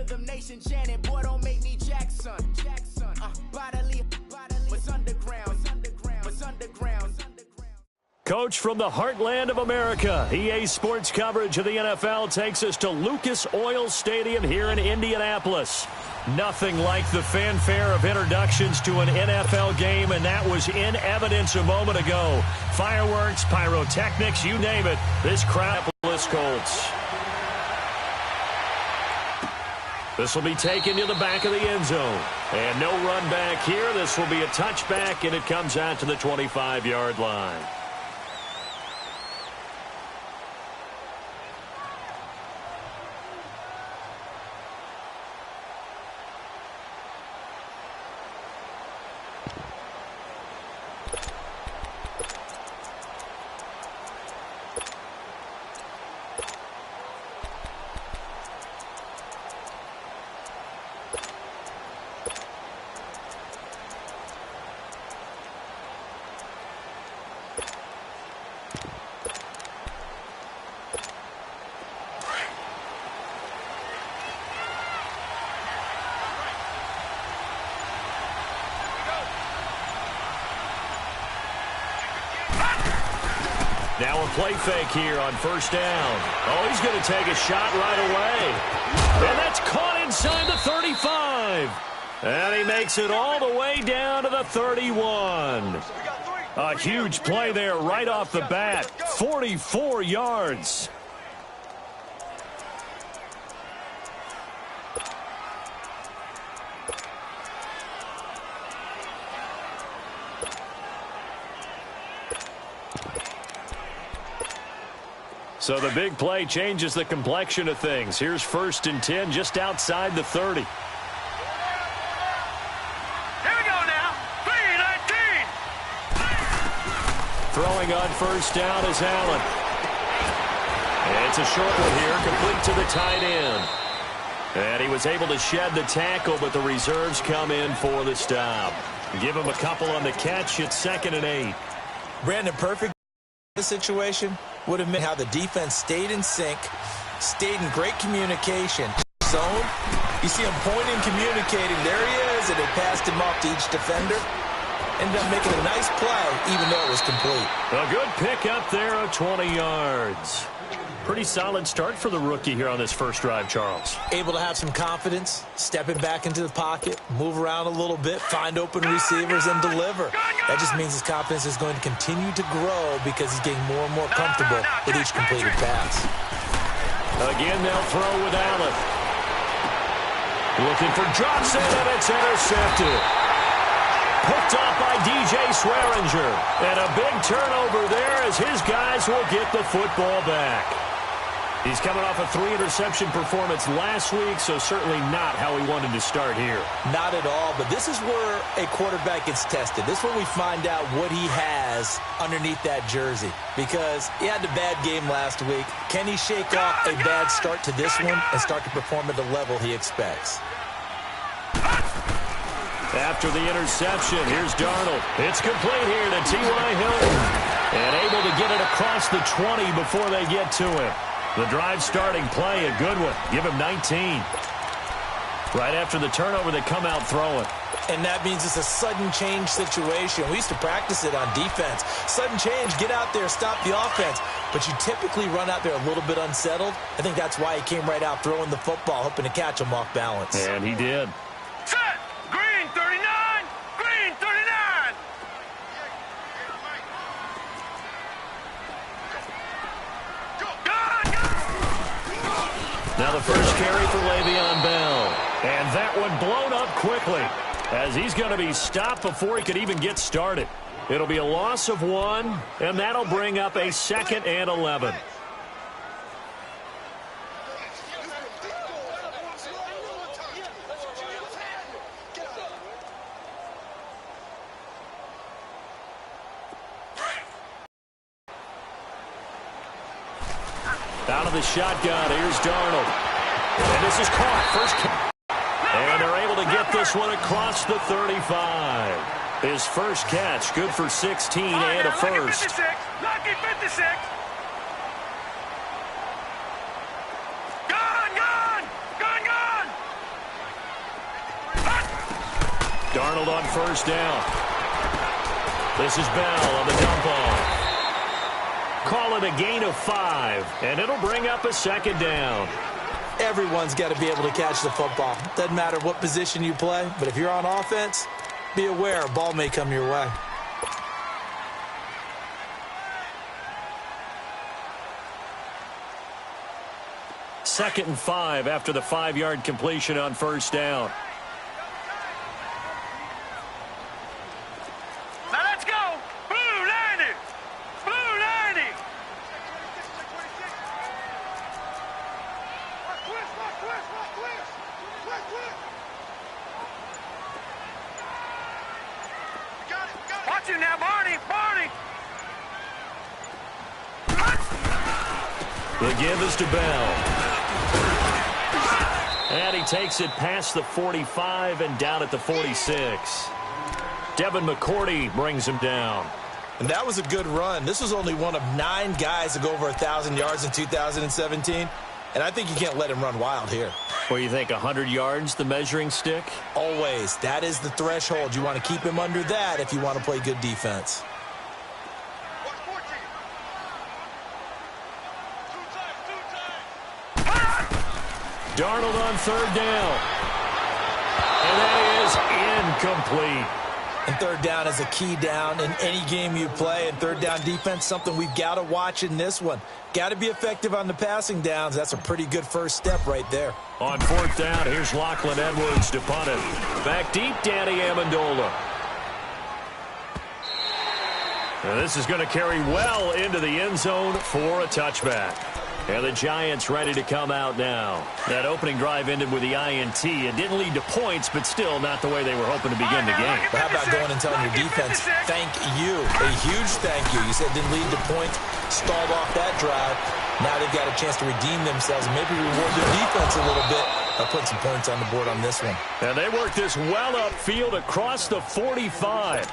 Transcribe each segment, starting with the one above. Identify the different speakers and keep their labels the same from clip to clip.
Speaker 1: Rhythm Nation chanting, boy, don't make me Jackson. Bodily, what's underground, what's underground.
Speaker 2: Coach from the heartland of America, EA Sports coverage of the NFL takes us to Lucas Oil Stadium here in Indianapolis. Nothing like the fanfare of introductions to an NFL game, and that was in evidence a moment ago. Fireworks, pyrotechnics, you name it. This crowd, Colts. This will be taken to the back of the end zone. And no run back here. This will be a touchback, and it comes out to the 25-yard line. Now a play fake here on first down. Oh, he's going to take a shot right away. And that's caught inside the 35. And he makes it all the way down to the 31. A huge play there right off the bat. 44 yards. So the big play changes the complexion of things. Here's 1st and 10 just outside the 30.
Speaker 3: Here we go now. 3-19.
Speaker 2: Throwing on first down is Allen. It's a short one here, complete to the tight end. And he was able to shed the tackle, but the reserves come in for the stop. Give him a couple on the catch. It's 2nd and 8.
Speaker 4: Brandon, perfect situation would have meant how the defense stayed in sync, stayed in great communication. Zone, you see him pointing, communicating. There he is, and they passed him off to each defender. Ended up making a nice play, even though it was complete.
Speaker 2: A good pick up there of 20 yards. Pretty solid start for the rookie here on this first drive, Charles.
Speaker 4: Able to have some confidence, stepping back into the pocket, move around a little bit, find open receivers, and deliver. That just means his confidence is going to continue to grow because he's getting more and more comfortable with each completed pass.
Speaker 2: Again, they'll throw with Allen. Looking for Johnson, and it's intercepted. Picked off by DJ Swearinger. And a big turnover there as his guys will get the football back. He's coming off a 3-interception performance last week, so certainly not how he wanted to start here.
Speaker 4: Not at all, but this is where a quarterback gets tested. This is when we find out what he has underneath that jersey, because he had a bad game last week. Can he shake off a bad start to this one and start to perform at the level he expects?
Speaker 2: After the interception, here's Darnold. It's complete here to T.Y. Hilton. And able to get it across the 20 before they get to him. The drive starting play, a good one. Give him 19. Right after the turnover, they come out throwing.
Speaker 4: And that means it's a sudden change situation. We used to practice it on defense. Sudden change, get out there, stop the offense. But you typically run out there a little bit unsettled. I think that's why he came right out throwing the football, hoping to catch him off balance.
Speaker 2: And he did.
Speaker 3: Set. Green 39. Green 39.
Speaker 2: Now the first carry for Le'Veon Bell. And that one blown up quickly as he's going to be stopped before he could even get started. It'll be a loss of 1, and that'll bring up a 2nd and 11. Out of the shotgun, here's Darnold. And this is caught. First catch. And they're able to get this one across the 35. His first catch, good for 16 and a first.
Speaker 3: Lucky 56. Gone.
Speaker 2: Darnold on first down. This is Bell on the dump off. Call it a gain of 5, and it'll bring up a second down.
Speaker 4: Everyone's got to be able to catch the football. Doesn't matter what position you play, but if you're on offense, be aware a ball may come your way.
Speaker 2: Second and 5 after the 5-yard completion on first down.
Speaker 3: Now let's go. Blue 90. Blue 90. Watch you now, Barney. Barney.
Speaker 2: The give is to Bell. And he takes it past the 45 and down at the 46. Devin McCourty brings him down.
Speaker 4: And that was a good run. This was only one of 9 guys to go over 1,000 yards in 2017. And I think you can't let him run wild here.
Speaker 2: What do you think, 100 yards, the measuring stick?
Speaker 4: Always. That is the threshold. You want to keep him under that if you want to play good defense.
Speaker 2: Darnold on third down. And that is incomplete.
Speaker 4: And third down is a key down in any game you play. And third down defense, something we've got to watch in this one. Got to be effective on the passing downs. That's a pretty good first step right there.
Speaker 2: On fourth down, here's Lachlan Edwards to punt it. Back deep, Danny Amendola. And this is going to carry well into the end zone for a touchback. And the Giants ready to come out now. That opening drive ended with the INT. It didn't lead to points, but still not the way they were hoping to begin the game.
Speaker 4: But how about going and telling your defense, thank you, a huge thank you. You said it didn't lead to points, stalled off that drive. Now they've got a chance to redeem themselves and maybe reward their defense a little bit by putting some points on the board on this one.
Speaker 2: And they worked this well upfield across the 45.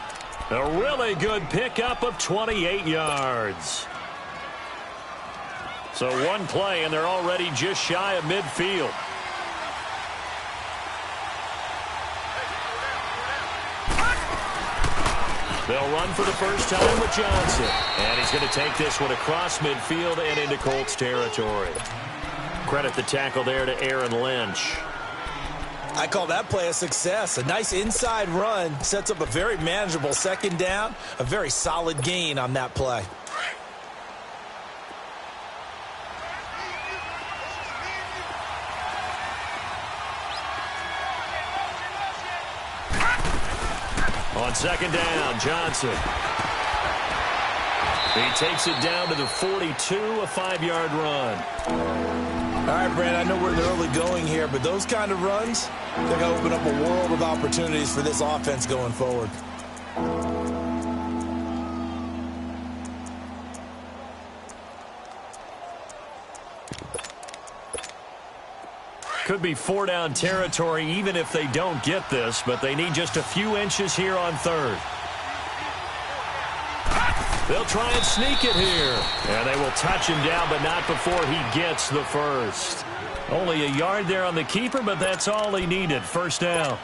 Speaker 2: A really good pickup of 28 yards. So one play, and they're already just shy of midfield. They'll run for the first time with Johnson. And he's going to take this one across midfield and into Colts territory. Credit the tackle there to Aaron Lynch.
Speaker 4: I call that play a success. A nice inside run sets up a very manageable second down. A very solid gain on that play.
Speaker 2: On second down, Johnson. He takes it down to the 42, a 5-yard run.
Speaker 4: All right, Brad, I know we're in the early going here, but those kind of runs, they're going to open up a world of opportunities for this offense going forward.
Speaker 2: Could be 4-down territory even if they don't get this, but they need just a few inches here on third. They'll try and sneak it here. And they will touch him down, but not before he gets the first. Only a yard there on the keeper, but that's all he needed. First down.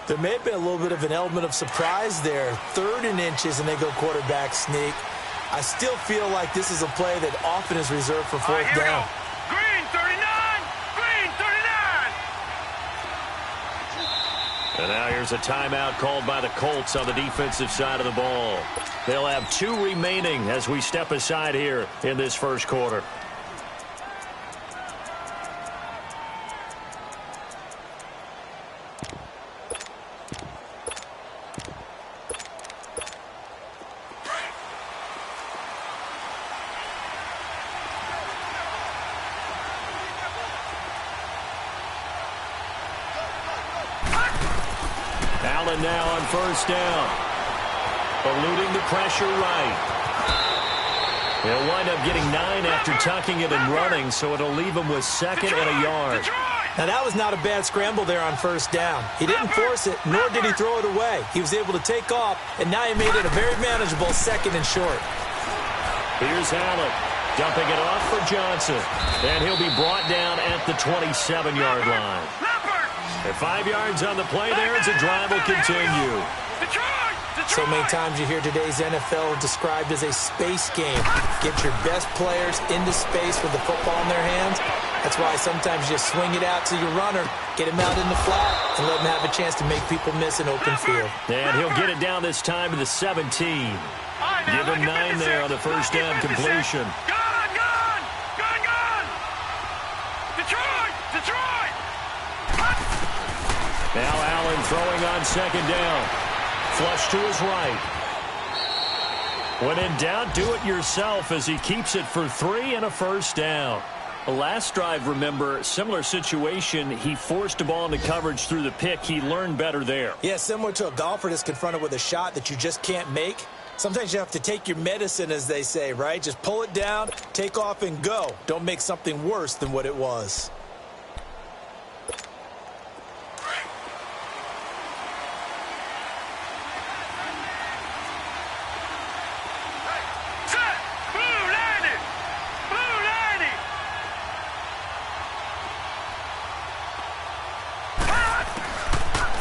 Speaker 4: There may have been a little bit of an element of surprise there. 3rd and inches, and they go quarterback sneak. I still feel like this is a play that often is reserved for 4th down.
Speaker 3: Green 39. Green 39.
Speaker 2: And now here's a timeout called by the Colts on the defensive side of the ball. They'll have 2 remaining as we step aside here in this first quarter. Allen now on first down. Eluding the pressure right. He'll wind up getting 9 after tucking it and running, so it'll leave him with 2nd and a yard.
Speaker 4: Now, that was not a bad scramble there on first down. He didn't force it, nor did he throw it away. He was able to take off, and now he made it a very manageable 2nd and short.
Speaker 2: Here's Allen, dumping it off for Johnson. And he'll be brought down at the 27-yard line. And 5 yards on the play there as the drive will continue.
Speaker 4: So many times you hear today's NFL described as a space game. Get your best players into space with the football in their hands. That's why sometimes you just swing it out to your runner, get him out in the flat, and let him have a chance to make people miss an open field.
Speaker 2: And he'll get it down this time to the 17. Give him 9 there on the first down completion. Now Allen throwing on second down. Flush to his right. When in doubt, do it yourself as he keeps it for 3 and a first down. The last drive, remember, similar situation. He forced a ball into coverage through the pick. He learned better there.
Speaker 4: Yeah, similar to a golfer that's confronted with a shot that you just can't make. Sometimes you have to take your medicine, as they say, right? Just pull it down, take off, and go. Don't make something worse than what it was.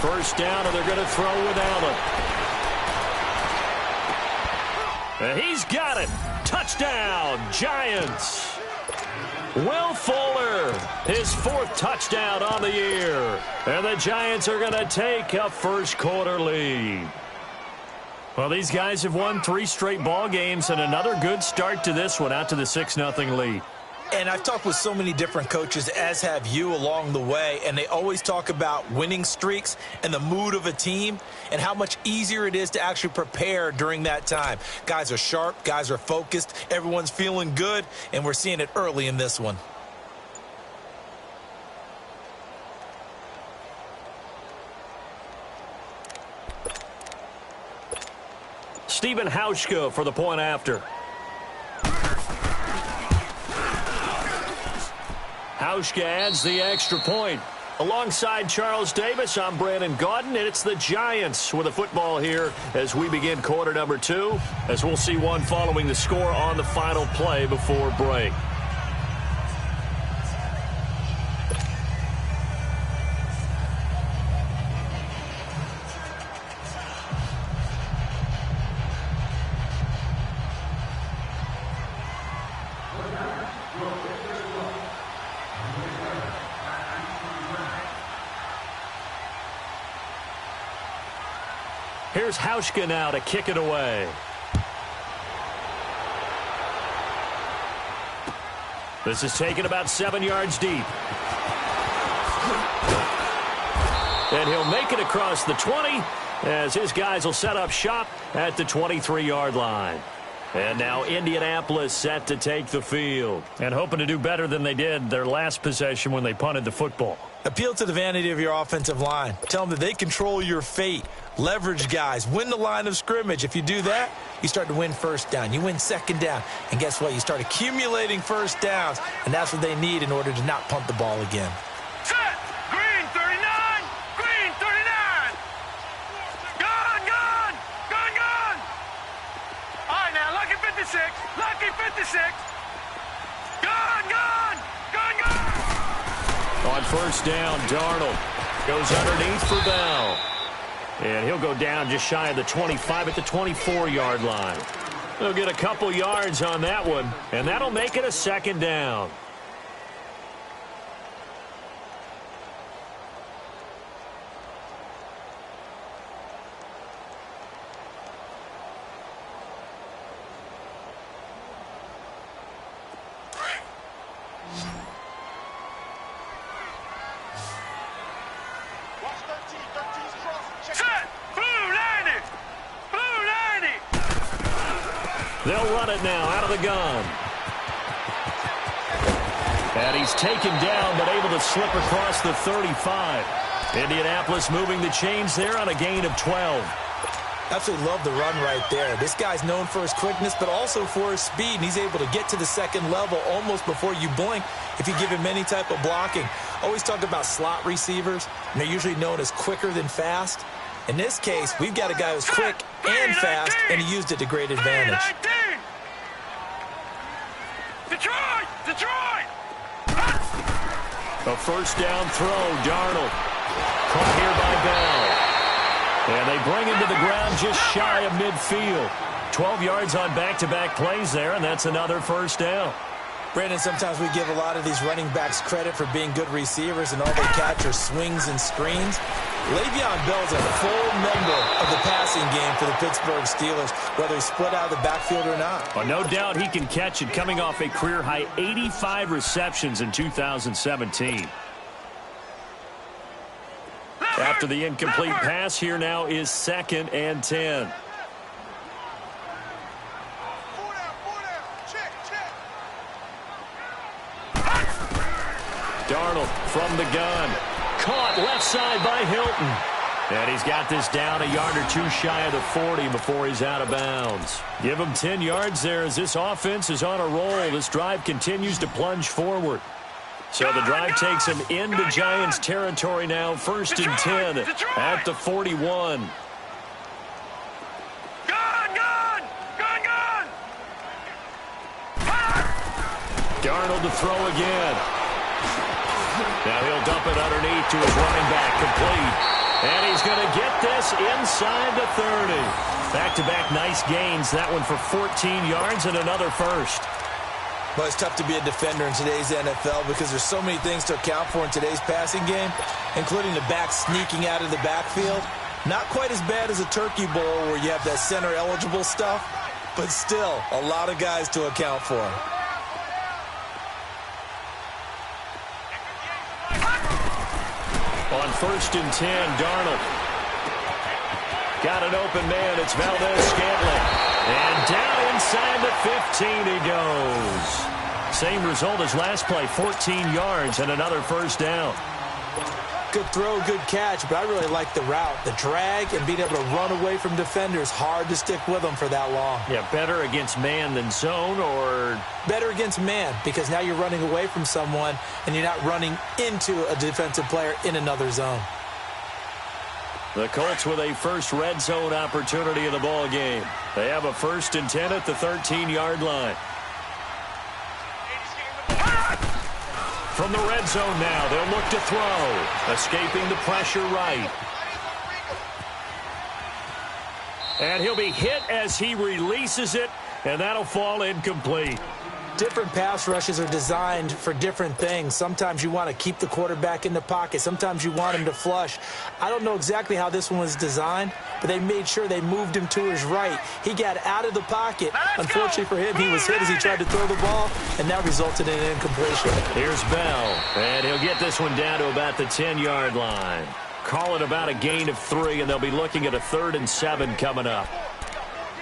Speaker 2: First down, and they're going to throw with Allen. And he's got it. Touchdown, Giants. Will Fuller, his 4th touchdown on the year. And the Giants are going to take a first quarter lead. Well, these guys have won 3 straight ball games, and another good start to this one, out to the 6-0 lead.
Speaker 4: And I've talked with so many different coaches, as have you, along the way, and they always talk about winning streaks and the mood of a team and how much easier it is to actually prepare during that time. Guys are sharp, guys are focused, everyone's feeling good, and we're seeing it early in this one.
Speaker 2: Stephen Hauschka for the point after. Hauschka adds the extra point. Alongside Charles Davis, I'm Brandon Gaudin, and it's the Giants with the football here as we begin quarter number 2, as we'll see one following the score on the final play before break. Here's Hauschka now to kick it away. This is taken about 7 yards deep. And he'll make it across the 20 as his guys will set up shop at the 23-yard line. And now Indianapolis set to take the field and hoping to do better than they did their last possession when they punted the football.
Speaker 4: Appeal to the vanity of your offensive line. Tell them that they control your fate. Leverage guys. Win the line of scrimmage. If you do that, you start to win first down. You win second down. And guess what? You start accumulating first downs. And that's what they need in order to not punt the ball again.
Speaker 3: Set! Green 39! Green 39! Gone! Gone! Gone! Gone! All right, now, lucky 56. Lucky 56. Gone! Gone! Gone! Gone!
Speaker 2: On first down, Darnold goes underneath for Bell. And he'll go down just shy of the 25 at the 24-yard line. He'll get a couple yards on that one, and that'll make it a second down. They'll run it now out of the gun. And he's taken down but able to slip across the 35. Indianapolis moving the chains there on a gain of 12.
Speaker 4: Absolutely love the run right there. This guy's known for his quickness, but also for his speed. And he's able to get to the second level almost before you blink if you give him any type of blocking. Always talk about slot receivers, and they're usually known as quicker than fast. In this case, we've got a guy who's quick and fast, and he used it to great advantage.
Speaker 3: Detroit! Detroit!
Speaker 2: A first down throw, Darnold. Caught here by Bell. And they bring him to the ground just shy of midfield. 12 yards on back-to-back plays there, and that's another first down.
Speaker 4: Brandon, sometimes we give a lot of these running backs credit for being good receivers, and all they catch are swings and screens. Le'Veon Bell's a full member of the passing game for the Pittsburgh Steelers, whether he's split out of the backfield or not.
Speaker 2: Well, no doubt he can catch it, coming off a career-high 85 receptions in 2017. After the incomplete pass, here now is 2nd and 10. Darnold from the gun. Caught left side by Hilton. And he's got this down a yard or two shy of the 40 before he's out of bounds. Give him 10 yards there as this offense is on a roll. This drive continues to plunge forward. So the drive takes him into Giants territory now. 1st and 10 at the 41. Darnold to throw again. Now he'll dump it underneath to his running back, complete. And he's going to get this inside the 30. Back-to-back nice gains. That one for 14 yards and another first.
Speaker 4: Well, it's tough to be a defender in today's NFL because there's so many things to account for in today's passing game, including the back sneaking out of the backfield. Not quite as bad as a turkey bowl where you have that center-eligible stuff, but still a lot of guys to account for.
Speaker 2: On 1st and 10, Darnold. Got an open man. It's Valdez-Scantling. And down inside the 15 he goes. Same result as last play, 14 yards and another first down.
Speaker 4: Good throw, good catch, but I really like the route. The drag and being able to run away from defenders, hard to stick with them for that long.
Speaker 2: Yeah, better against man than zone, or?
Speaker 4: Better against man, because now you're running away from someone and you're not running into a defensive player in another zone.
Speaker 2: The Colts with a first red zone opportunity in the ball game. They have a 1st and 10 at the 13-yard line. From the red zone now, they'll look to throw. Escaping the pressure right. And he'll be hit as he releases it, and that'll fall incomplete.
Speaker 4: Different pass rushes are designed for different things. Sometimes you want to keep the quarterback in the pocket. Sometimes you want him to flush. I don't know exactly how this one was designed, but they made sure they moved him to his right. He got out of the pocket. Unfortunately for him, he was hit as he tried to throw the ball, and that resulted in an incompletion.
Speaker 2: Here's Bell, and he'll get this one down to about the 10-yard line. Call it about a gain of 3, and they'll be looking at a 3rd and 7 coming up.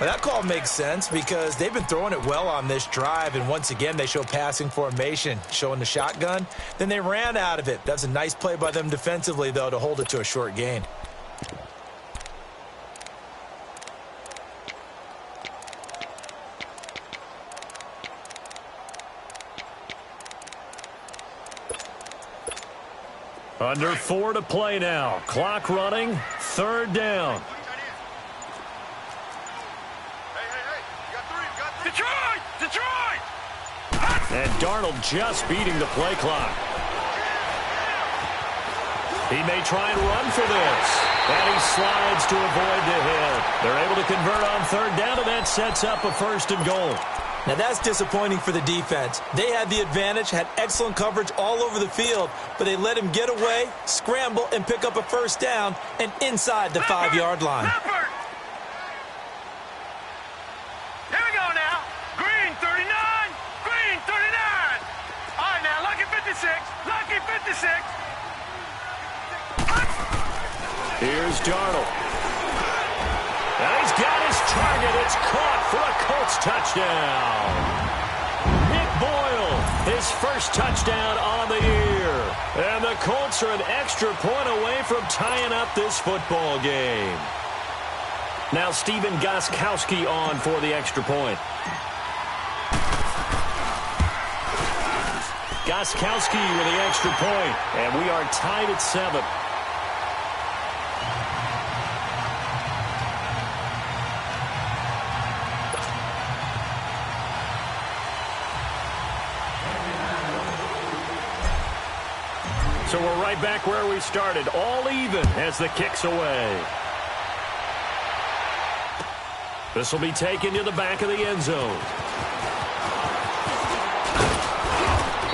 Speaker 4: Well, that call makes sense because they've been throwing it well on this drive, and once again they show passing formation, showing the shotgun. Then they ran out of it. That's a nice play by them defensively, though, to hold it to a short gain.
Speaker 2: Under 4 to play now. Clock running. 3rd down.
Speaker 3: Detroit!
Speaker 2: And Darnold just beating the play clock. He may try and run for this. And he slides to avoid the hit. They're able to convert on 3rd down, and that sets up a 1st and goal.
Speaker 4: Now that's disappointing for the defense. They had the advantage, had excellent coverage all over the field, but they let him get away, scramble, and pick up a 1st down and inside the 5-yard line.
Speaker 3: Here we go now. Green 39. Green 39. All right now, lucky 56. Lucky 56.
Speaker 2: Here's Darnold. And he's got his target. It's caught for a Colts touchdown. Nick Boyle, his first touchdown on the year. And the Colts are an extra point away from tying up this football game. Now Stephen Gostkowski on for the extra point. Gostkowski with the extra point. And we are tied at 7. So we're right back where we started, all even as the kick's away. This will be taken to the back of the end zone.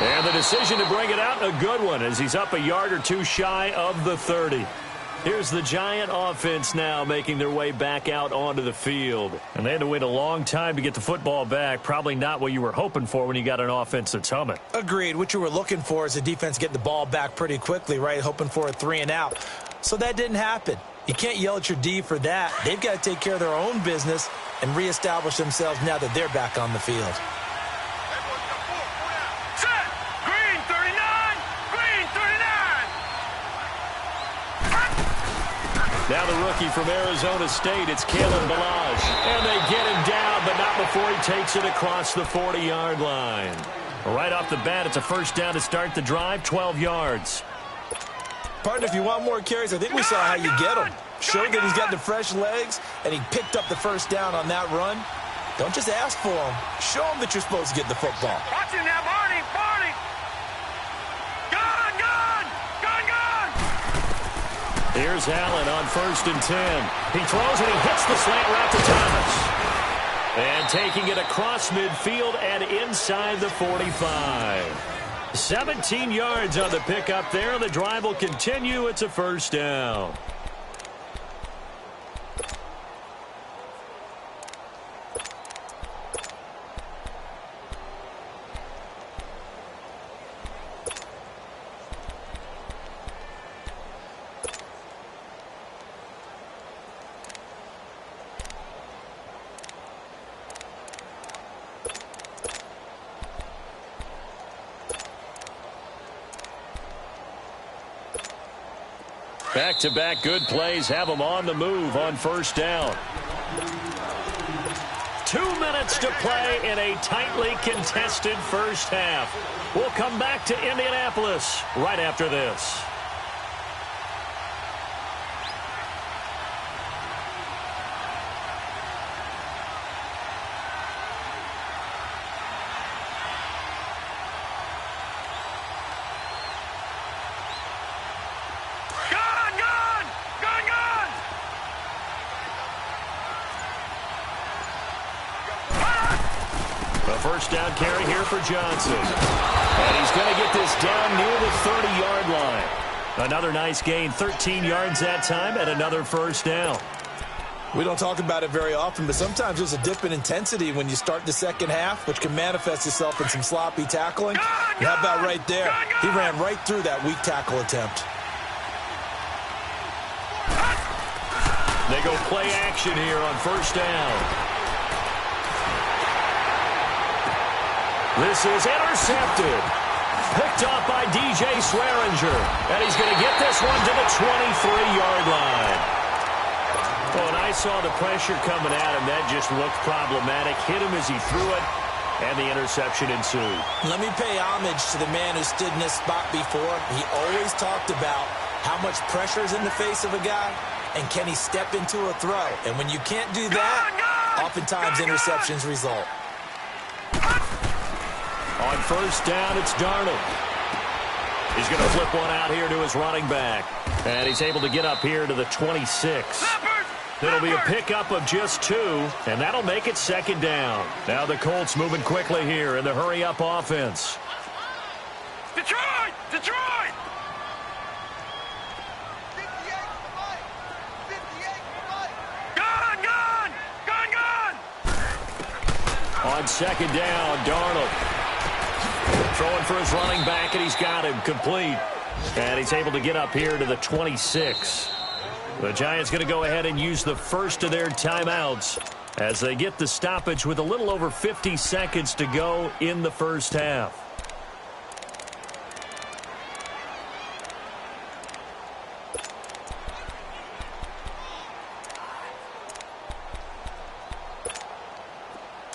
Speaker 2: And the decision to bring it out, a good one, as he's up a yard or two shy of the 30. Here's the Giant offense now making their way back out onto the field. And they had to wait a long time to get the football back. Probably not what you were hoping for when you got an offense that's humming.
Speaker 4: Agreed. What you were looking for is the defense getting the ball back pretty quickly, right? Hoping for a 3-and-out. So that didn't happen. You can't yell at your D for that. They've got to take care of their own business and reestablish themselves now that they're back on the field.
Speaker 2: Now the rookie from Arizona State, it's Kalen Ballage. And they get him down, but not before he takes it across the 40-yard line. Right off the bat, it's a first down to start the drive, 12 yards.
Speaker 4: Partner, if you want more carries, I think we saw how you get them. Showed that he's got the fresh legs, and he picked up the first down on that run. Don't just ask for them. Show them that you're supposed to get the football.
Speaker 3: Watch him now, Barney.
Speaker 2: Here's Allen on 1st and 10. He throws and he hits the slant route to Thomas. And taking it across midfield and inside the 45. 17 yards on the pickup there. The drive will continue. It's a first down. Back-to-back good plays have them on the move on first down. 2 minutes to play in a tightly contested first half. We'll come back to Indianapolis right after this. First down carry here for Johnson. And he's going to get this down near the 30-yard line. Another nice gain, 13 yards that time, and another first down.
Speaker 4: We don't talk about it very often, but sometimes there's a dip in intensity when you start the second half, which can manifest itself in some sloppy tackling. And how about right there? He ran right through that weak tackle attempt.
Speaker 2: They go play action here on first down. This is intercepted. Picked off by DJ Swearinger. And he's going to get this one to the 23-yard line. Oh, and I saw the pressure coming at him. That just looked problematic. Hit him as he threw it, and the interception ensued. Let me pay homage to the man who stood in this spot before. He always talked about how much pressure is in the face of a guy, and can he step into a throw. And when you can't do that, oftentimes interceptions result. On first down, it's Darnold. He's going to flip one out here to his running back. And he's able to get up here to the 26. It'll be a pickup of just 2, and that'll make it second down. Now the Colts moving quickly here in the hurry-up offense.
Speaker 3: Detroit! Detroit! Gun!
Speaker 2: On second down, Darnold. Throwing for his running back, and he's got him complete. And he's able to get up here to the 26. The Giants going to go ahead and use the first of their timeouts as they get the stoppage with a little over 50 seconds to go in the first half.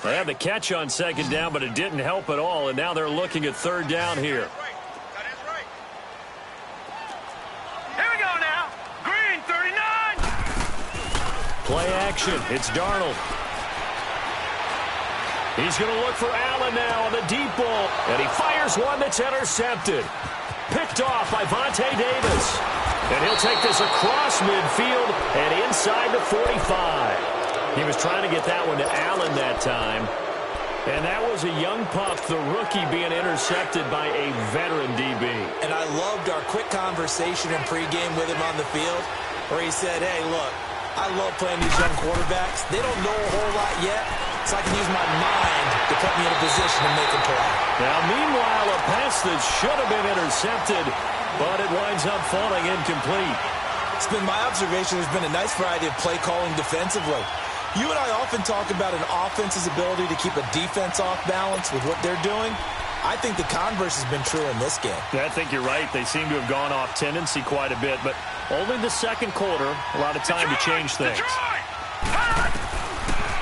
Speaker 2: They had the catch on second down, but it didn't help at all, and now they're looking at third down here.
Speaker 3: Here we go now. Green, 39.
Speaker 2: Play action. It's Darnold. He's going to look for Allen now on the deep ball, and he fires one that's intercepted. Picked picked off by Vontae Davis. And he'll take this across midfield and inside the 45. He was trying to get that one to Allen that time. And that was a young pup, the rookie, being intercepted by a veteran DB.
Speaker 4: And I loved our quick conversation in pregame with him on the field where he said, hey, look, I love playing these young quarterbacks. They don't know a whole lot yet, so I can use my mind to put me in a position to make a play.
Speaker 2: Now, meanwhile, a pass that should have been intercepted, but it winds up falling incomplete.
Speaker 4: It's been my observation there's been a nice variety of play calling defensively. You and I often talk about an offense's ability to keep a defense off balance with what they're doing. I think the converse has been true in this game.
Speaker 2: I think you're right. They seem to have gone off tendency quite a bit, but only the second quarter, a lot of time to change things.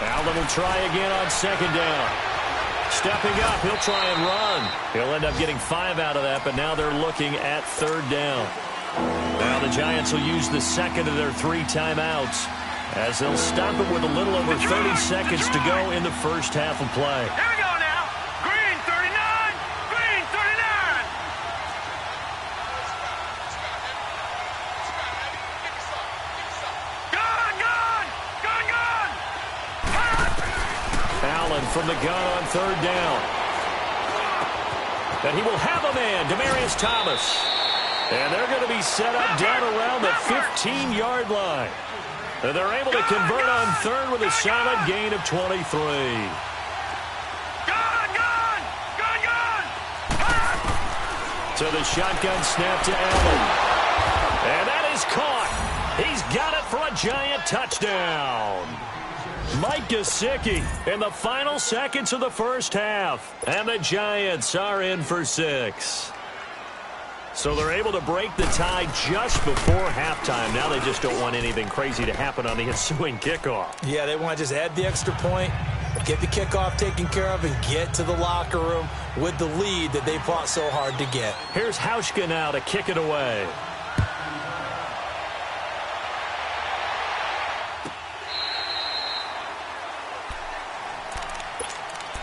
Speaker 2: Allen will try again on second down. Stepping up, he'll try and run. He'll end up getting 5 out of that, but now they're looking at third down. Now the Giants will use the second of their 3 timeouts, as they'll stop it with a little over 30 seconds to go in the first half of play.
Speaker 3: Here we go now. Green 39. Green 39. Gun.
Speaker 2: Allen from the gun on third down. And he will have a man, Demaryius Thomas. And they're going to be set up down around the 15-yard line. And they're able to convert on third with a solid gain of 23.
Speaker 3: Gun.
Speaker 2: So the shotgun snap to Allen. And that is caught. He's got it for a Giant touchdown. Mike Gesicki in the final seconds of the first half. And the Giants are in for 6. So they're able to break the tie just before halftime. Now they just don't want anything crazy to happen on the ensuing kickoff.
Speaker 4: Yeah, they want to just add the extra point, get the kickoff taken care of, and get to the locker room with the lead that they fought so hard to get.
Speaker 2: Here's Hauschka now to kick it away.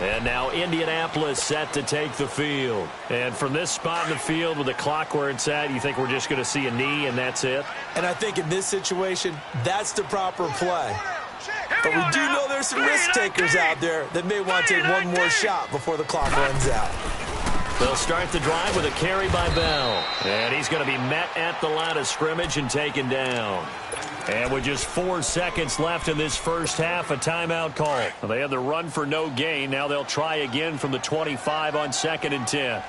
Speaker 2: And now Indianapolis set to take the field. And from this spot in the field with the clock where it's at, you think we're just going to see a knee and that's it?
Speaker 4: And I think in this situation, that's the proper play. But we do know there's some risk takers out there that may want to take one more shot before the clock runs out.
Speaker 2: They'll start the drive with a carry by Bell. And he's going to be met at the line of scrimmage and taken down. And with just 4 seconds left in this first half, a timeout call. Well, they had the run for no gain. Now they'll try again from the 25 on 2nd and 10.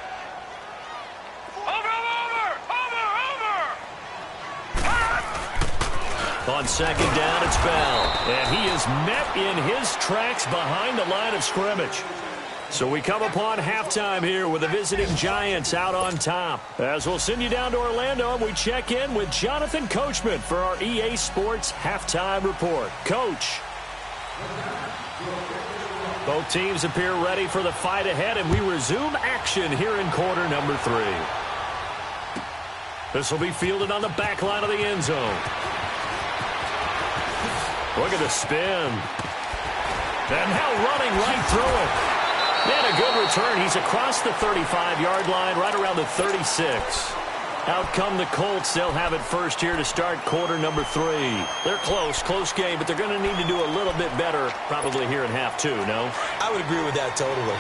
Speaker 3: Over.
Speaker 2: On second down, it's Bell. And he is met in his tracks behind the line of scrimmage. So we come upon halftime here with the visiting Giants out on top. As we'll send you down to Orlando, and we check in with Jonathan Coachman for our EA Sports Halftime Report. Coach. Both teams appear ready for the fight ahead, and we resume action here in quarter number 3. This will be fielded on the back line of the end zone. Look at the spin. And now running right through it. And a good return. He's across the 35-yard line, right around the 36. Out come the Colts. They'll have it first here to start quarter number 3. They're close game, but they're going to need to do a little bit better probably here in half 2, no?
Speaker 4: I would agree with that totally.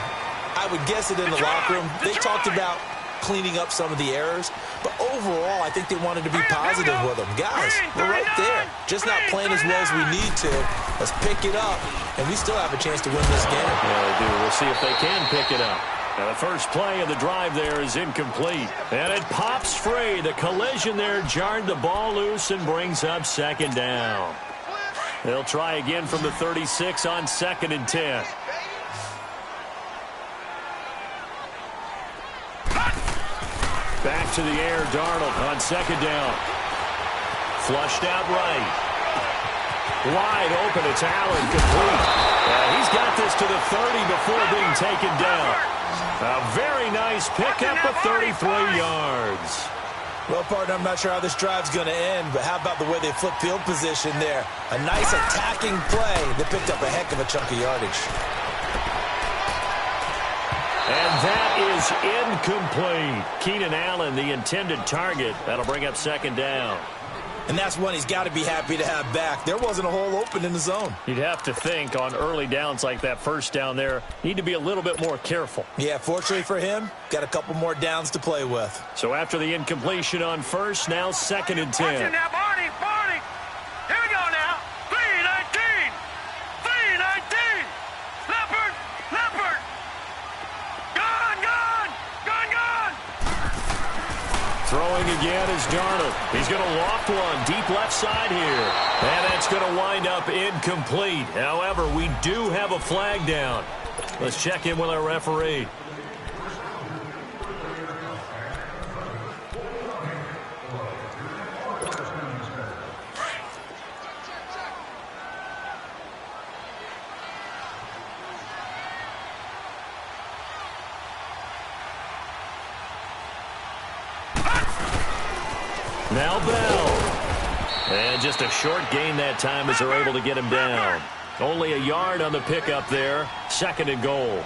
Speaker 4: I would guess it in the locker room. They talked about cleaning up some of the errors, but overall, I think they wanted to be positive with them. Guys, we're right there. Just not playing as well as we need to. Let's pick it up, and we still have a chance to win this game.
Speaker 2: Yeah, they do. We'll see if they can pick it up. Now, the first play of the drive there is incomplete. And it pops free. The collision there jarred the ball loose and brings up second down. They'll try again from the 36 on 2nd and 10. Back to the air, Darnold on second down. Flushed out right. Wide open, it's Allen, complete. He's got this to the 30 before being taken down. A very nice pickup of 33 yards.
Speaker 4: Well, partner, I'm not sure how this drive's going to end, but how about the way they flip field position there? A nice attacking play that picked up a heck of a chunk of yardage.
Speaker 2: And that is incomplete. Keenan Allen, the intended target. That'll bring up second down.
Speaker 4: And that's one he's got to be happy to have back. There wasn't a hole open in the zone.
Speaker 2: You'd have to think on early downs like that first down there, need to be a little bit more careful.
Speaker 4: Yeah, fortunately for him, got a couple more downs to play with.
Speaker 2: So after the incompletion on first, now 2nd and 10.
Speaker 3: Watch it now, Barney. Here we go now. 3-19. 3-19. Leopard. Gone.
Speaker 2: Throwing again is Darnold. He's going to loft one deep left side here. And that's going to wind up incomplete. However, we do have a flag down. Let's check in with our referee. Now Bell. And just a short gain that time as they're able to get him down. Only a yard on the pickup there. 2nd and goal.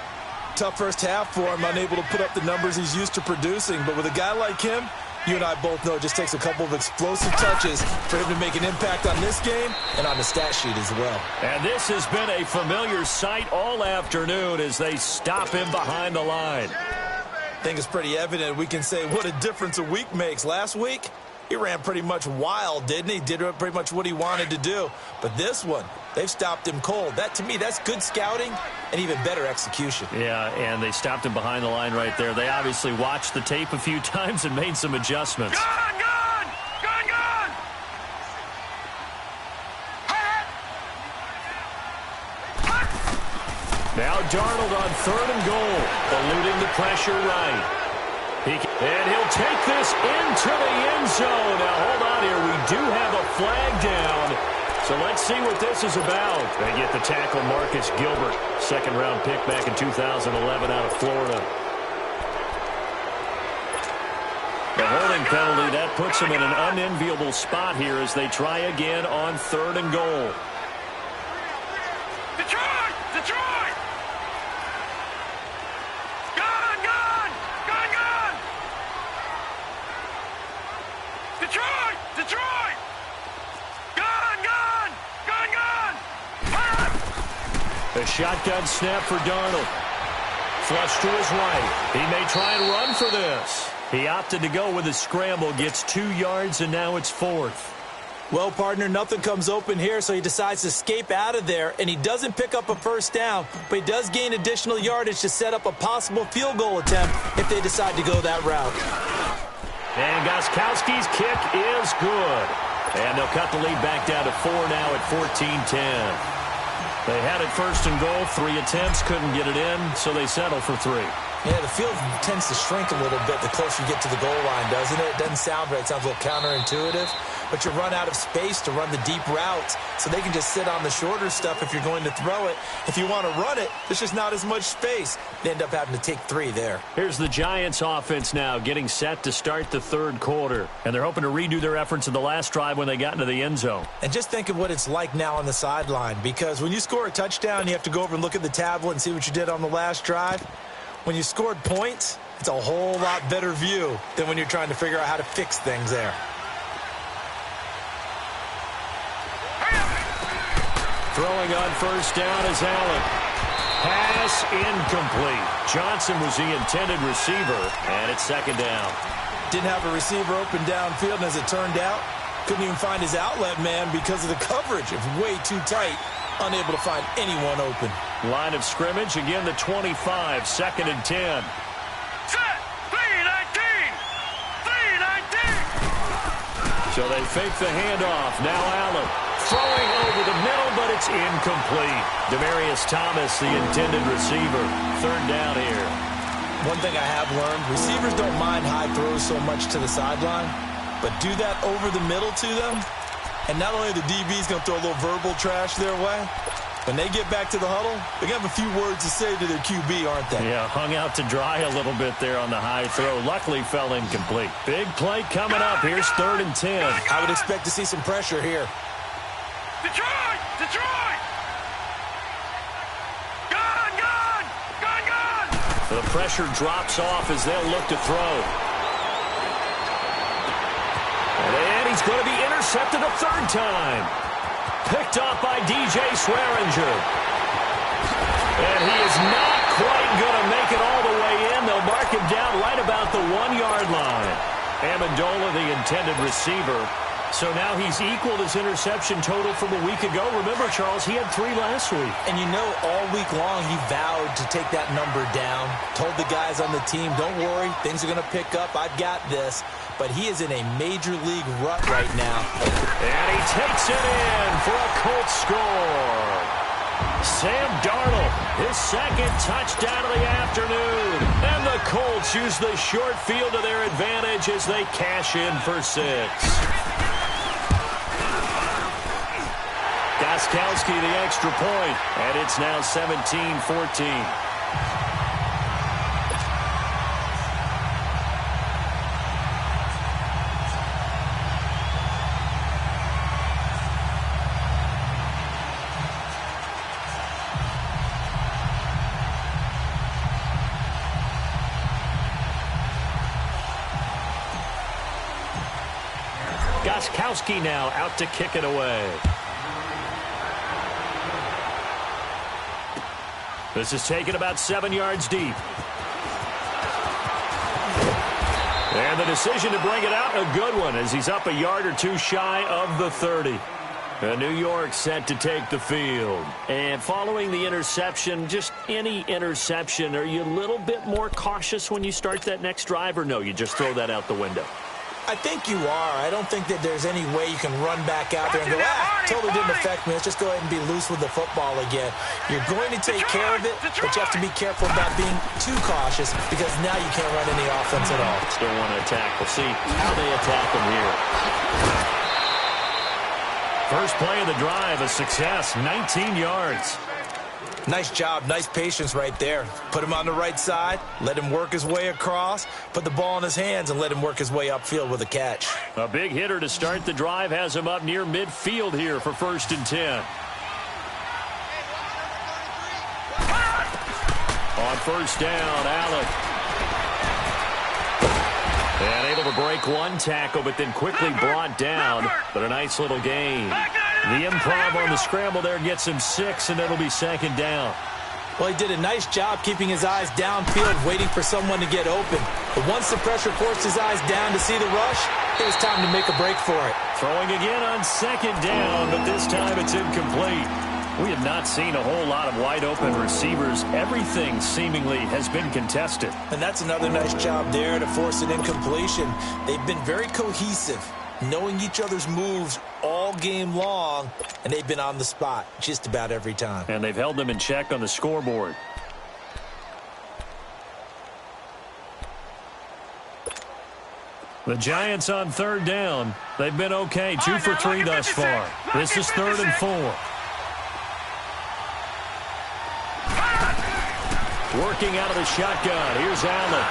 Speaker 4: Tough first half for him, unable to put up the numbers he's used to producing. But with a guy like him, you and I both know it just takes a couple of explosive touches for him to make an impact on this game and on the stat sheet as well.
Speaker 2: And this has been a familiar sight all afternoon as they stop him behind the line.
Speaker 4: I think it's pretty evident. We can say what a difference a week makes. Last week, he ran pretty much wild, didn't he? Did pretty much what he wanted to do. But this one, they've stopped him cold. That, to me, that's good scouting and even better execution.
Speaker 2: Yeah, and they stopped him behind the line right there. They obviously watched the tape a few times and made some adjustments.
Speaker 3: Gone.
Speaker 2: Now Darnold on 3rd and goal, eluding the pressure right. And he'll take this into the end zone. Now, hold on here. We do have a flag down. So let's see what this is about. They get the tackle, Marcus Gilbert. 2nd-round pick back in 2011 out of Florida. The holding penalty, that puts them in an unenviable spot here as they try again on 3rd and goal.
Speaker 3: Detroit! Gone! Detroit! Gone!
Speaker 2: A shotgun snap for Darnold. Flush to his right. He may try and run for this. He opted to go with a scramble, gets 2 yards, and now it's 4th.
Speaker 4: Well, partner, nothing comes open here, so he decides to escape out of there, and he doesn't pick up a first down, but he does gain additional yardage to set up a possible field goal attempt if they decide to go that route.
Speaker 2: And Gostkowski's kick is good. And they'll cut the lead back down to 4 now at 14-10. They had it 1st and goal, 3 attempts, couldn't get it in, so they settle for 3.
Speaker 4: Yeah, the field tends to shrink a little bit the closer you get to the goal line, doesn't it? It doesn't sound right. It sounds a little counterintuitive. But you run out of space to run the deep routes, so they can just sit on the shorter stuff if you're going to throw it. If you want to run it, there's just not as much space. They end up having to take 3 there.
Speaker 2: Here's the Giants offense now getting set to start the 3rd quarter. And they're hoping to redo their efforts in the last drive when they got into the end zone.
Speaker 4: And just think of what it's like now on the sideline, because when you score a touchdown, you have to go over and look at the tablet and see what you did on the last drive. When you scored points, it's a whole lot better view than when you're trying to figure out how to fix things there.
Speaker 2: Throwing on 1st down is Allen. Pass incomplete. Johnson was the intended receiver, and it's 2nd down.
Speaker 4: Didn't have a receiver open downfield, and as it turned out, couldn't even find his outlet man because of the coverage. It's way too tight, unable to find anyone open.
Speaker 2: Line of scrimmage, again the 25, 2nd and 10.
Speaker 3: Set! 3-19!
Speaker 2: So they fake the handoff. Now Allen throwing over the middle, but it's incomplete. Demaryius Thomas, the intended receiver. 3rd down here.
Speaker 4: One thing I have learned, receivers don't mind high throws so much to the sideline, but do that over the middle to them, and not only the DB's going to throw a little verbal trash their way, when they get back to the huddle, they're going to have a few words to say to their QB, aren't they?
Speaker 2: Yeah, hung out to dry a little bit there on the high throw. Luckily fell incomplete. Big play coming up. Here's 3rd and 10.
Speaker 4: I would expect to see some pressure here.
Speaker 3: Detroit! Gone!
Speaker 2: The pressure drops off as they'll look to throw. And he's going to be intercepted a third time. Picked off by DJ Swearinger. And he is not quite going to make it all the way in. They'll mark him down right about the 1-yard line. Amendola, the intended receiver. So now he's equaled his interception total from a week ago. Remember, Charles, he had 3 last week.
Speaker 4: And you know, all week long he vowed to take that number down. Told the guys on the team, don't worry, things are going to pick up. I've got this. But he is in a major league rut right now.
Speaker 2: And he takes it in for a Colts score. Sam Darnold, his second touchdown of the afternoon. And the Colts use the short field to their advantage as they cash in for 6. Gostkowski the extra point, and it's now 17-14. Gostkowski now out to kick it away. This is taken about 7 yards deep. And the decision to bring it out, a good one, as he's up a yard or two shy of the 30. New York set to take the field. And following the interception, just any interception, are you a little bit more cautious when you start that next drive, or no, you just throw that out the window?
Speaker 4: I think you are. I don't think that there's any way you can run back out there and go, totally didn't affect me. Let's just go ahead and be loose with the football again. You're going to take care of it, but you have to be careful about being too cautious because now you can't run any offense at all.
Speaker 2: Still want to attack. We'll see how they attack them here. First play of the drive, a success, 19 yards.
Speaker 4: Nice job, nice patience right there. Put him on the right side, let him work his way across, put the ball in his hands, and let him work his way upfield with a catch.
Speaker 2: A big hitter to start the drive has him up near midfield here for 1st and 10. On 1st down, Allen. And able to break one tackle, but then quickly brought down. But a nice little gain. The improv on the scramble there gets him 6, and it'll be 2nd down.
Speaker 4: Well, he did a nice job keeping his eyes downfield, waiting for someone to get open. But once the pressure forced his eyes down to see the rush, it was time to make a break for it.
Speaker 2: Throwing again on 2nd down, but this time it's incomplete. We have not seen a whole lot of wide-open receivers. Everything seemingly has been contested.
Speaker 4: And that's another nice job there to force an incompletion. They've been very cohesive, knowing each other's moves all game long, and they've been on the spot just about every time.
Speaker 2: And they've held them in check on the scoreboard. The Giants on 3rd down. They've been okay, 2 for 3 thus far. This is 3rd and 4. Working out of the shotgun. Here's Allen.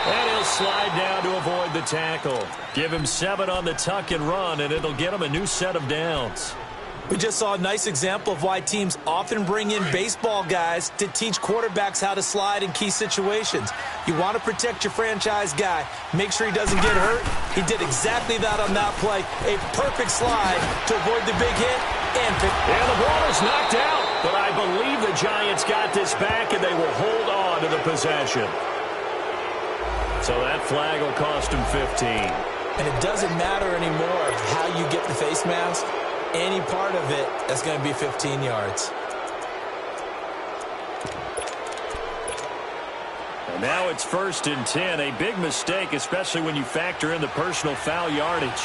Speaker 2: And he'll slide down to avoid the tackle. Give him 7 on the tuck and run, and it'll get him a new set of downs.
Speaker 4: We just saw a nice example of why teams often bring in baseball guys to teach quarterbacks how to slide in key situations. You want to protect your franchise guy. Make sure he doesn't get hurt. He did exactly that on that play. A perfect slide to avoid the big hit and pick.
Speaker 2: And the ball is knocked out, but I believe the Giants got this back, and they will hold on to the possession. So that flag will cost him 15.
Speaker 4: And it doesn't matter anymore how you get the face mask. Any part of it, that's going to be 15 yards.
Speaker 2: And now it's 1st and 10. A big mistake, especially when you factor in the personal foul yardage.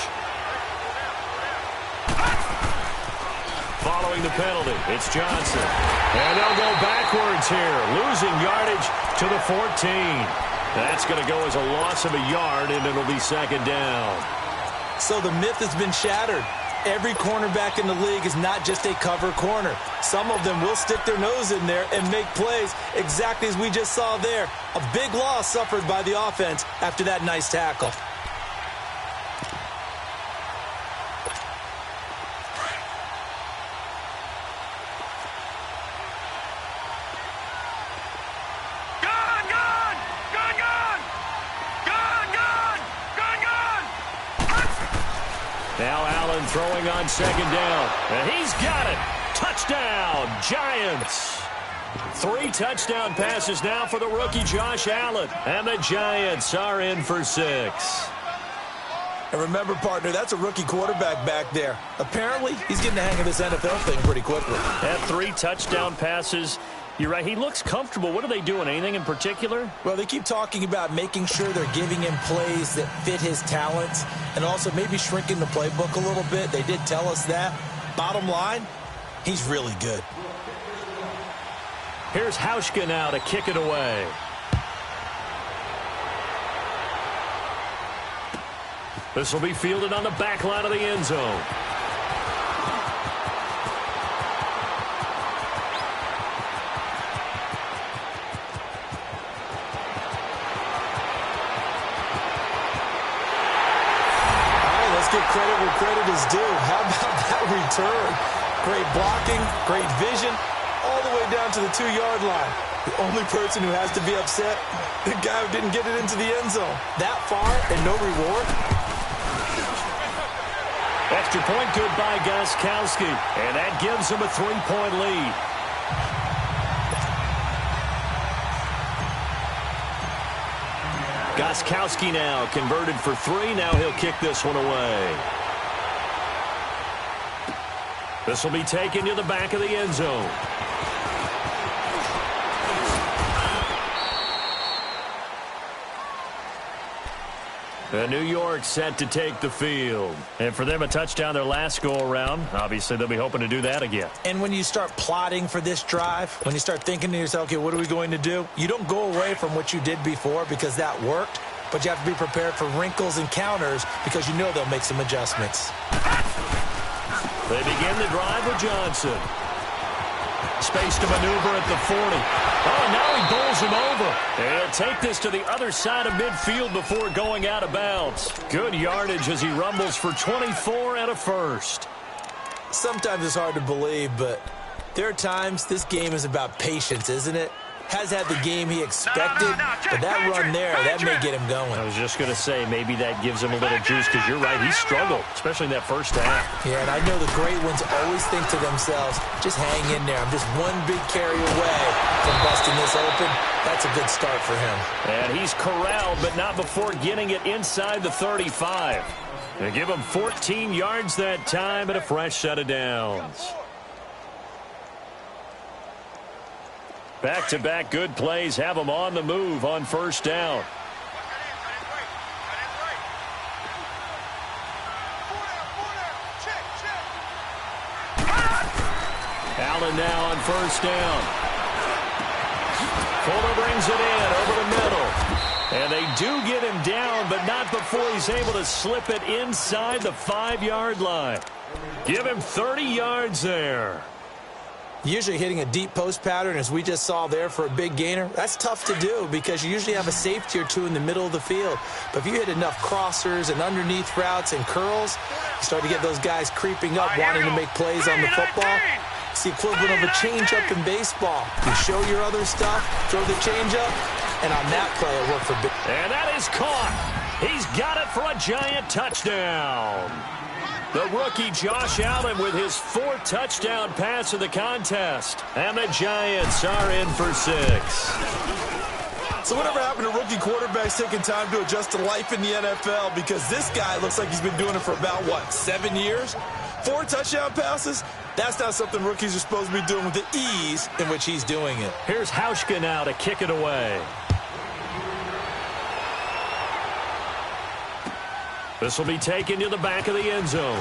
Speaker 2: Following the penalty, it's Johnson. And they'll go backwards here, losing yardage to the 14. That's going to go as a loss of a yard, and it'll be 2nd down.
Speaker 4: So the myth has been shattered. Every cornerback in the league is not just a cover corner. Some of them will stick their nose in there and make plays exactly as we just saw there. A big loss suffered by the offense after that nice tackle.
Speaker 2: Now Allen throwing on second down. And he's got it. Touchdown, Giants. 3 touchdown passes now for the rookie Josh Allen. And the Giants are in for 6.
Speaker 4: And remember, partner, that's a rookie quarterback back there. Apparently, he's getting the hang of this NFL thing pretty quickly.
Speaker 2: Had 3 touchdown passes. You're right, he looks comfortable. What are they doing? Anything in particular?
Speaker 4: Well, they keep talking about making sure they're giving him plays that fit his talents and also maybe shrinking the playbook a little bit. They did tell us that. Bottom line, he's really good.
Speaker 2: Here's Hauschka now to kick it away. This will be fielded on the back line of the end zone.
Speaker 4: Give credit where credit is due. How about that return? Great blocking, great vision, all the way down to the 2-yard line. The only person who has to be upset, the guy who didn't get it into the end zone. That far and no reward.
Speaker 2: Extra point good by Gostkowski, and that gives him a 3-point lead. Gostkowski now converted for 3. Now he'll kick this one away. This will be taken to the back of the end zone. And New York set to take the field. And for them, a touchdown their last go-around. Obviously, they'll be hoping to do that again.
Speaker 4: And when you start plotting for this drive, when you start thinking to yourself, okay, what are we going to do? You don't go away from what you did before because that worked, but you have to be prepared for wrinkles and counters because you know they'll make some adjustments.
Speaker 2: They begin the drive with Johnson. Space to maneuver at the 40. Oh, now he bowls him over. And he'll take this to the other side of midfield before going out of bounds. Good yardage as he rumbles for 24 and a first.
Speaker 4: Sometimes it's hard to believe, but there are times this game is about patience, isn't it? Has had the game he expected, but that run there, that may get him going.
Speaker 2: I was just going to say, maybe that gives him a little juice, because you're right, he struggled, especially in that first half.
Speaker 4: Yeah, and I know the great ones always think to themselves, just hang in there. I'm just one big carry away from busting this open. That's a good start for him.
Speaker 2: And he's corralled, but not before getting it inside the 35. They give him 14 yards that time and a fresh set of downs. Back-to-back good plays have them on the move on first down. Allen now on first down. Fuller brings it in over the middle. And they do get him down, but not before he's able to slip it inside the 5-yard line. Give him 30 yards there.
Speaker 4: Usually hitting a deep post pattern, as we just saw there for a big gainer, that's tough to do because you usually have a safety or two in the middle of the field. But if you hit enough crossers and underneath routes and curls, you start to get those guys creeping up, wanting to make plays on the football. It's the equivalent of a changeup in baseball. You show your other stuff, throw the changeup, and on that play it worked for big.
Speaker 2: And that is caught. He's got it for a Giant touchdown. The rookie Josh Allen with his 4th touchdown pass of the contest. And the Giants are in for 6.
Speaker 4: So whatever happened to rookie quarterbacks taking time to adjust to life in the NFL? Because this guy looks like he's been doing it for about, 7 years? 4 touchdown passes? That's not something rookies are supposed to be doing with the ease in which he's doing it.
Speaker 2: Here's Hauschka now to kick it away. This will be taken to the back of the end zone. And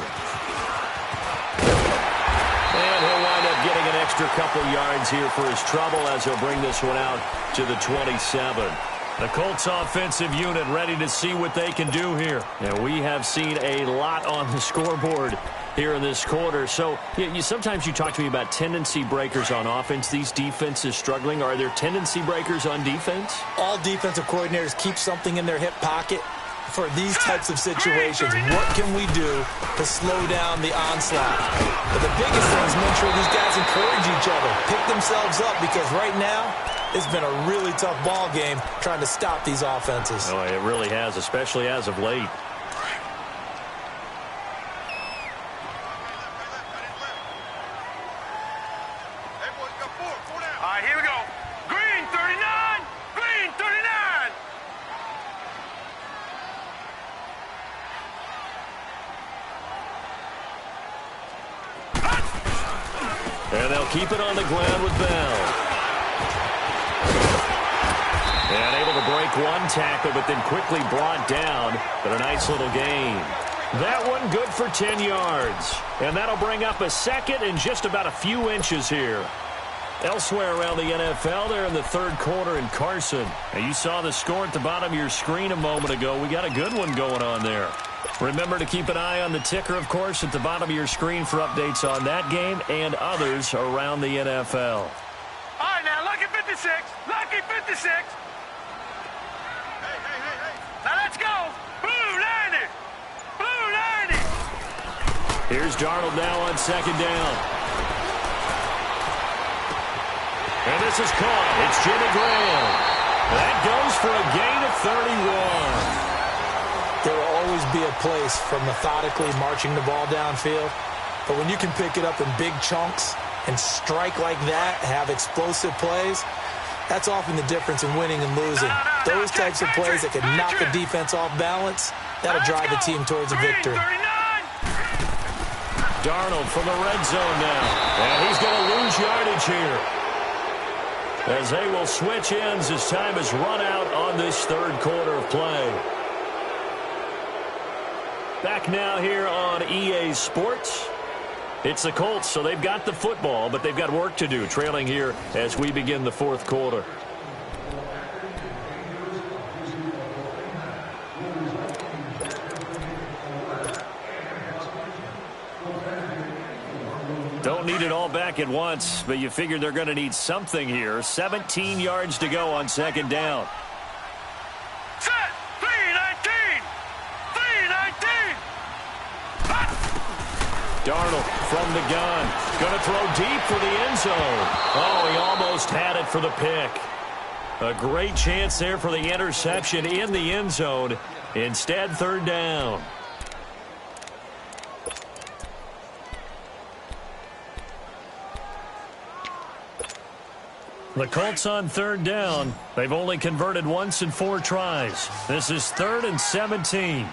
Speaker 2: he'll wind up getting an extra couple yards here for his trouble as he'll bring this one out to the 27. The Colts offensive unit ready to see what they can do here. And we have seen a lot on the scoreboard here in this quarter. So sometimes you talk to me about tendency breakers on offense. These defenses struggling. Are there tendency breakers on defense?
Speaker 4: All defensive coordinators keep something in their hip pocket for these types of situations. What can we do to slow down the onslaught? But the biggest thing is make sure these guys encourage each other, pick themselves up, because right now it's been a really tough ball game trying to stop these offenses.
Speaker 2: Oh, it really has, especially as of late.
Speaker 3: All right, here we go. Green 39. Green 39.
Speaker 2: And they'll keep it on the ground with Bell. And able to break one tackle, but then quickly brought down. But a nice little gain. That one good for 10 yards. And that'll bring up a second and just about a few inches here. Elsewhere around the NFL, they're in the third quarter in Carson. And you saw the score at the bottom of your screen a moment ago. We got a good one going on there. Remember to keep an eye on the ticker, of course, at the bottom of your screen for updates on that game and others around the NFL.
Speaker 3: All right, now, lucky 56. Lucky 56. Now, let's go. Blue 90. Blue 90.
Speaker 2: Here's Darnold now on second down. And this is caught. It's Jimmy Graham. That goes for a gain of 31.
Speaker 4: There will always be a place for methodically marching the ball downfield. But when you can pick it up in big chunks and strike like that, have explosive plays, that's often the difference in winning and losing. Those types of plays that can knock the defense off balance, that'll drive the team towards a victory.
Speaker 2: Darnold from the red zone now. And he's going to lose yardage here, as they will switch ends as time has run out on this third quarter of play. Back now here on EA Sports. It's the Colts, so they've got the football, but they've got work to do, trailing here as we begin the fourth quarter. Don't need it all back at once, but you figure they're going to need something here. 17 yards to go on second down.
Speaker 3: Set. 319. 319.
Speaker 2: Darnold from the gun. Going to throw deep for the end zone. Oh, he almost had it for the pick. A great chance there for the interception in the end zone. Instead, third down. The Colts on third down. They've only converted once in 4 tries. This is 3rd and 17.
Speaker 3: Now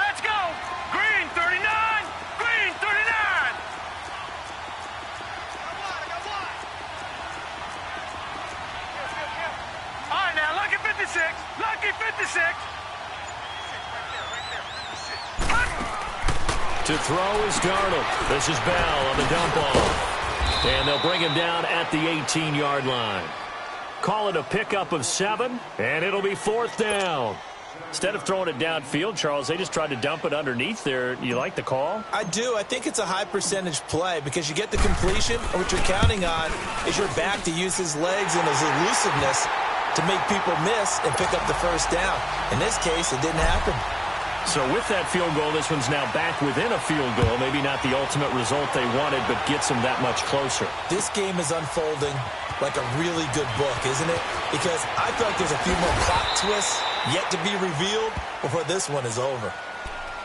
Speaker 3: let's go. Green 39. Green 39. All right, now, lucky 56. Lucky 56.
Speaker 2: To throw is Darnold. This is Bell on the dump off. And they'll bring him down at the 18-yard line. Call it a pickup of 7, and it'll be 4th down. Instead of throwing it downfield, Charles, they just tried to dump it underneath there. You like the call?
Speaker 4: I do. I think it's a high-percentage play because you get the completion, and what you're counting on is your back to use his legs and his elusiveness to make people miss and pick up the first down. In this case, it didn't happen.
Speaker 2: So with that field goal, this one's now back within a field goal. Maybe not the ultimate result they wanted, but gets them that much closer.
Speaker 4: This game is unfolding like a really good book, isn't it? Because I feel like there's a few more plot twists yet to be revealed before this one is over.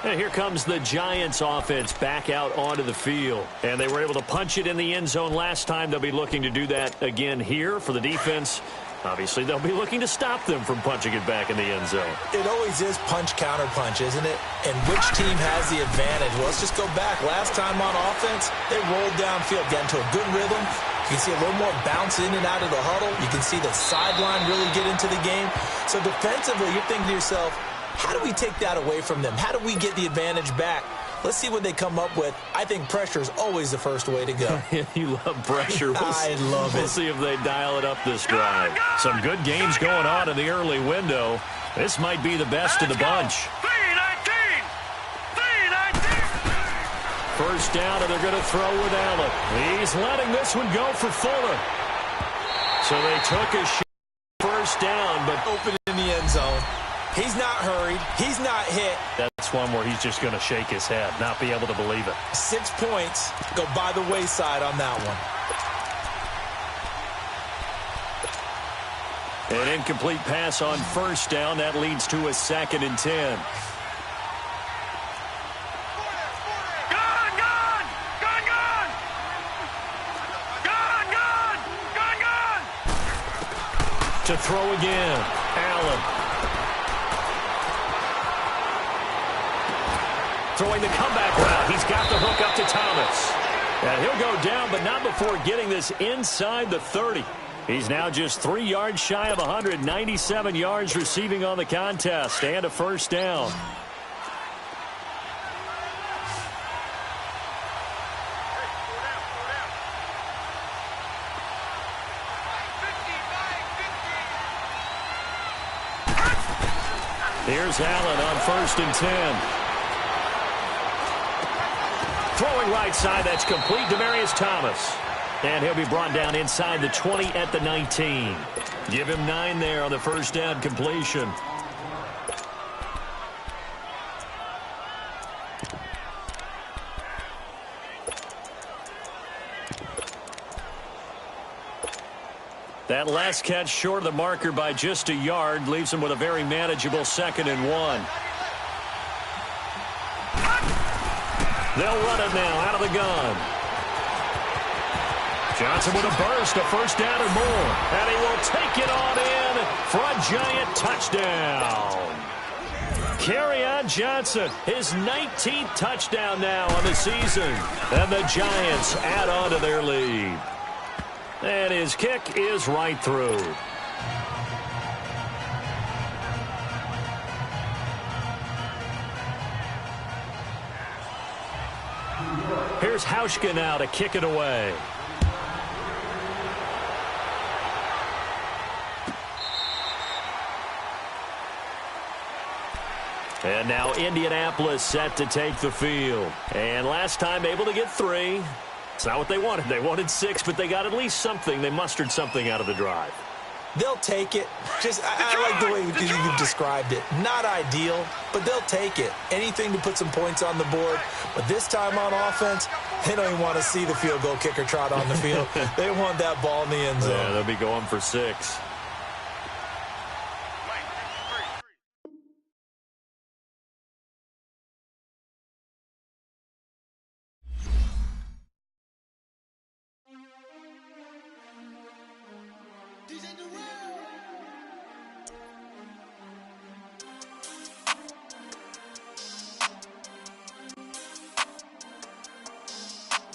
Speaker 2: And here comes the Giants offense back out onto the field. And they were able to punch it in the end zone last time. They'll be looking to do that again here for the defense. Obviously, they'll be looking to stop them from punching it back in the end zone.
Speaker 4: It always is punch-counter-punch, isn't it? And which team has the advantage? Well, let's just go back. Last time on offense, they rolled downfield, got into a good rhythm. You can see a little more bounce in and out of the huddle. You can see the sideline really get into the game. So defensively, you're thinking to yourself, how do we take that away from them? How do we get the advantage back? Let's see what they come up with. I think pressure is always the first way to go.
Speaker 2: You love pressure.
Speaker 4: I love it.
Speaker 2: We'll see if they dial it up this drive. Some good games going on in the early window. This might be the best of the bunch.
Speaker 3: 319. 319.
Speaker 2: First down, and they're going to throw with Allen. He's letting this one go for Fuller. So they took a first down, but
Speaker 4: open in the end zone. He's not hurried. He's not hit.
Speaker 2: That's one where he's just going to shake his head, not be able to believe it.
Speaker 4: 6 points go by the wayside on that one.
Speaker 2: An incomplete pass on first down. That leads to a 2nd and 10.
Speaker 3: Gone, gone! Gone, gone! Gone,
Speaker 2: To throw again. Allen. Throwing the comeback route. He's got the hook up to Thomas. And he'll go down, but not before getting this inside the 30. He's now just 3 yards shy of 197 yards receiving on the contest and a first down. Here's Allen on 1st and 10. Throwing right side, that's complete. Demaryius Thomas. And he'll be brought down inside the 20 at the 19. Give him 9 there on the first down completion. That last catch short of the marker by just a yard leaves him with a very manageable 2nd and 1. They'll run it now out of the gun. Johnson with a burst, a first down or more. And he will take it on in for a giant touchdown. Kerryon Johnson, his 19th touchdown now on the season. And the Giants add on to their lead. And his kick is right through. Here's Hauschka now to kick it away. And now Indianapolis set to take the field. And last time able to get 3. It's not what they wanted. They wanted 6, but they got at least something. They mustered something out of the drive.
Speaker 4: They'll take it. I like the way you described it. Not ideal, but they'll take it. Anything to put some points on the board. But this time on offense, they don't even want to see the field goal kicker trot on the field. They want that ball in the end zone.
Speaker 2: Yeah, they'll be going for 6.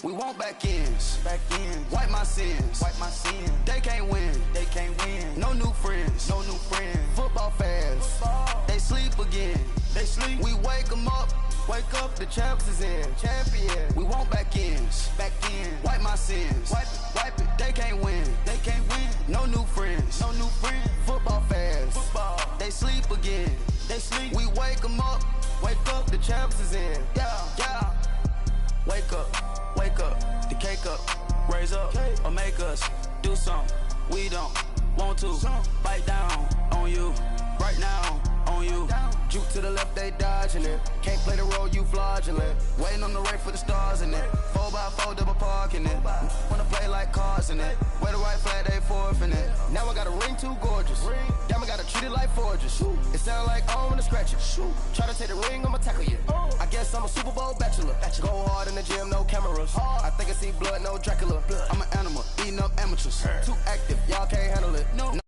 Speaker 1: We want back ends. Wipe my sins. They can't win. No new friends. Football fans. They sleep again. We wake them up. Wake up, the champs is in. Champion. We want back ends. Wipe my sins. Wipe it. They can't win. No new friends. Football fans. They sleep again. We wake them up. Wake up, the champs is in. Yeah. Wake up, the cake up, raise up, or make us do something we don't want to. Bite down on you, right now on you. Juke to the left, they dodging it. Can't play the role, you fraudulent. Waiting on the race for the stars in it. 4x4 double parking it. Wanna play like cars in it. Wear the right flag, they forfeit it. Now I got a ring too gorgeous. Damn, I gotta treat it like forges. It sound like I wanna scratch it. Try to take the ring, I'ma tackle you. I guess I'm a Super Bowl bachelor. Go hard in the gym, no cameras. I think I see blood, no Dracula. I'm an animal, eating up amateurs. Too active, y'all can't handle it. No.